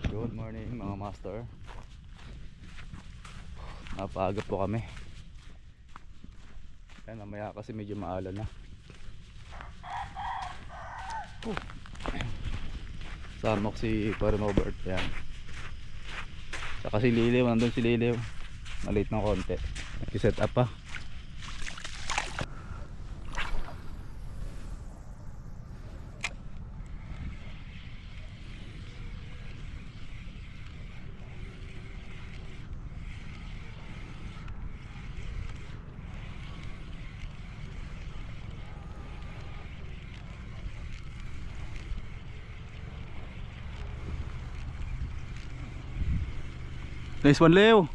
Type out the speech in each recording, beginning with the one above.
Good morning mga master. Napaaga po kami. Yan, mamaya kasi medyo maalan na. Samok si Robert. Yan. Saka si Liliw, nandun si Liliw. Malate ng konti. I-set up pa. Nice one, Leo.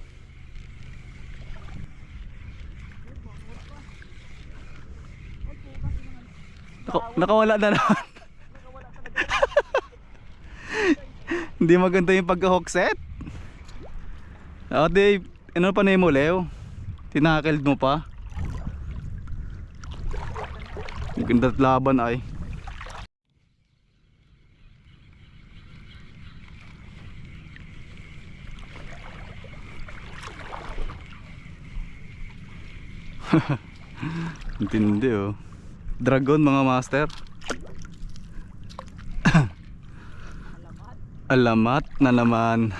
Nakawala na naman. Hindi maganda yung pagka-hook set. Oh, Dave, ano pa na mo, Leo? Tinakeld mo pa. Maganda laban ay. Intindi oh. Dragon mga master. Alamat na naman.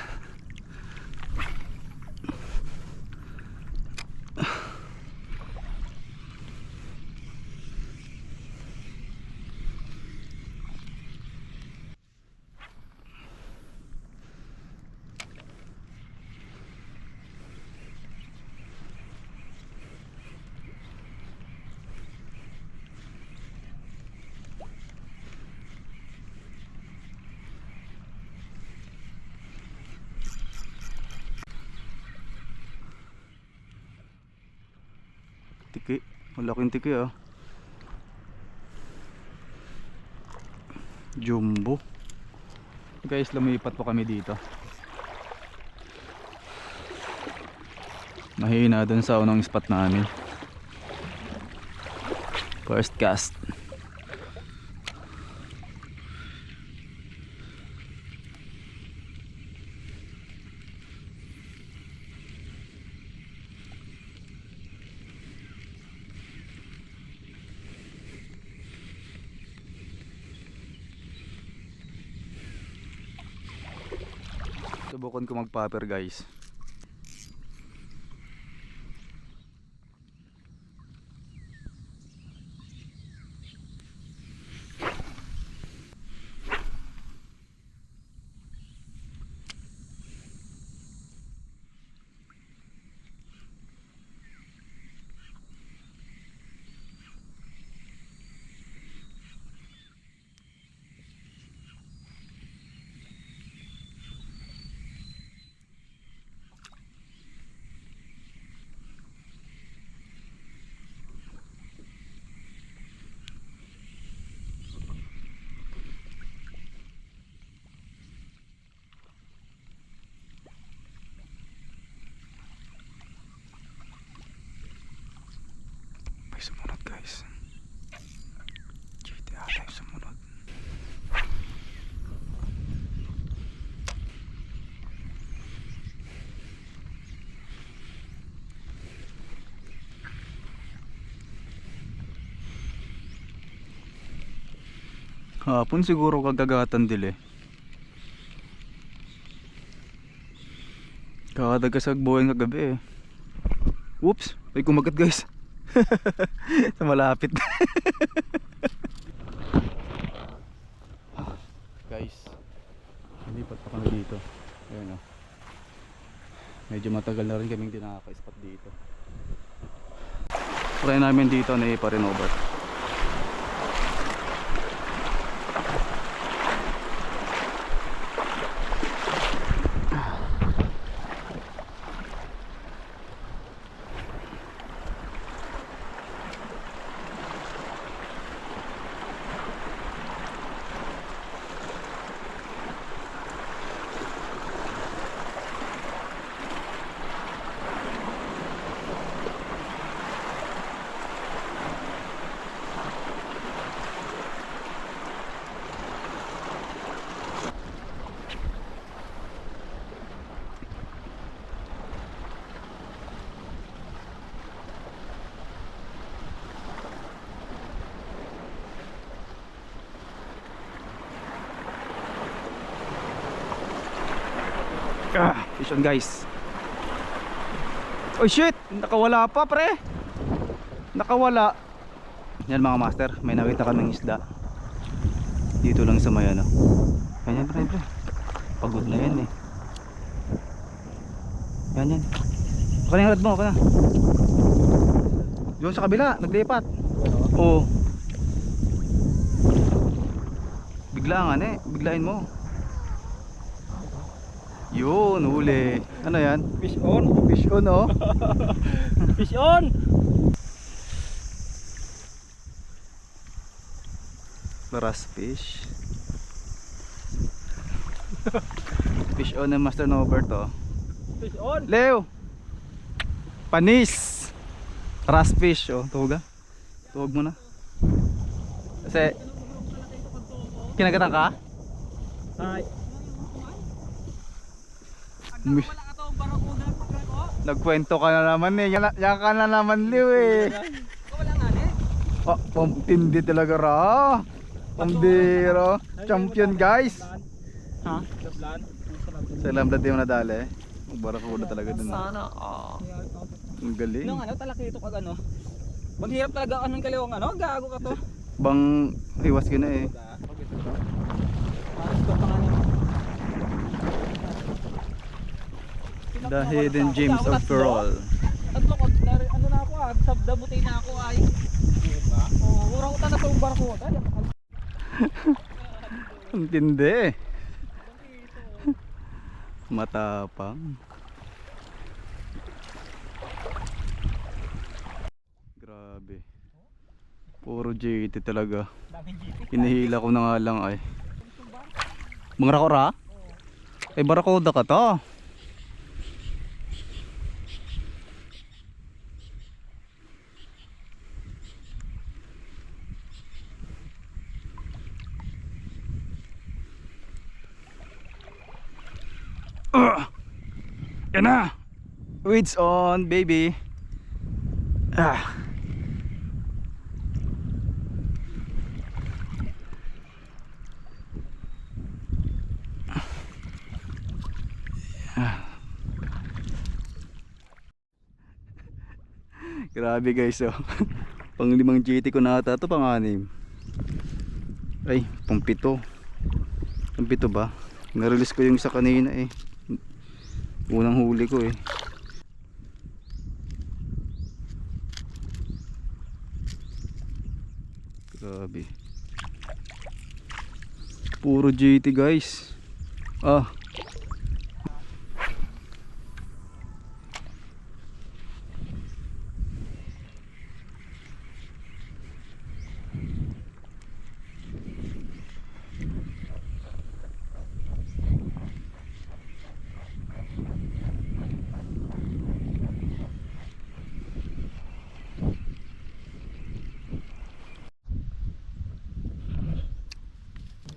Tiki, malaking tiki ah. Jumbo. Guys, lumipat po kami dito. Mahina dun sa unang spot namin. First cast. Subukan ko mag-popper guys. Sumunod guys. GTA live sumunod. Hapon siguro kagagatan dili. Kakadagasag buhay ng kagabi eh. Whoops! Ay kumagat guys. Sa malapit. Guys, nilipat pa kami dito. Ayun o. Medyo matagal na rin kaming di nakaka-spot dito. Try namin dito na ipa-renover. Fish on guys. Oh shit, nakawala pa pre. Nakawala. Yan mga master, may nakita kaming isda. Dito lang sa may ano. Ganyan pre. Pagod na yan eh. Yan. Baka na yung rad mo, baka na. Doon sa kabila, naglipat. Oo. Biglain mo. Yun, huli. Ano yan? Fish on. Fish on oh. Fish on. Laras fish. Fish on ng Master Norbert oh. Fish on. Leo. Panis. Ras fish oh, tuwag ah. Tuwag mo na. Kasi kinagatan ka? Ay. Nagkwento ka na naman eh. Yan ka na naman Leo eh. Oh, pamtindi talaga ra. Pambiro. Champion guys. Ha? Lablan. Sa lambat yung nadali. Barakuda talaga dun. Sana Ang galing. Nung ano talaki ito pag ano. Maghirap talaga anong kalawang ano. Gago ka to. Bang iwas ka na eh. The hidden gems of Ferrol. Tatlo ko, ano na ako sabdabutay na ako ay. Diba? Oo, urang utan na itong barko. Ang tindi. Matapang. Grabe. Puro JT talaga. Hinihila ko na nga lang ay. Mga rakora? Eh barakuda ka to. Yan na. Weeds on baby. Grabe guys oh. Pang 5 GT ko na ata ito, pang 6. Ay, pang 7. Pang 7 ba? Na-release ko yung isa kanina eh. Unang huli ko eh. Grabe. Puro GT guys. Ah.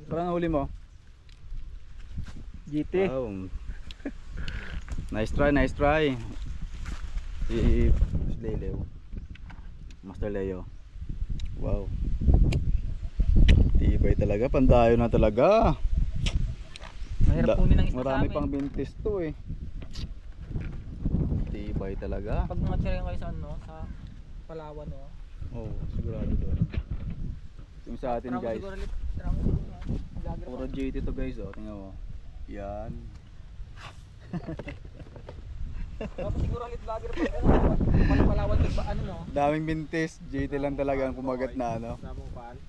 Parang huli mo. GT. Wow. Nice try. Si Leo. Master Leo. Wow. Tibay talaga, pandayo na talaga. Mahirap kunin ng isda. Marami pang bintis to eh. Tibay talaga. Pag mga tsireng kayo sa ano, sa Palawan no. Oh, sigurado doon. Yung sa atin guys. Puro GT to guys oh, tingnan mo. Yan. Tapos siguro ulit vlogger pa ano, Palawan ba ano no. Daming bintis, GT lang talaga ang kumagat na ano. Namong pan.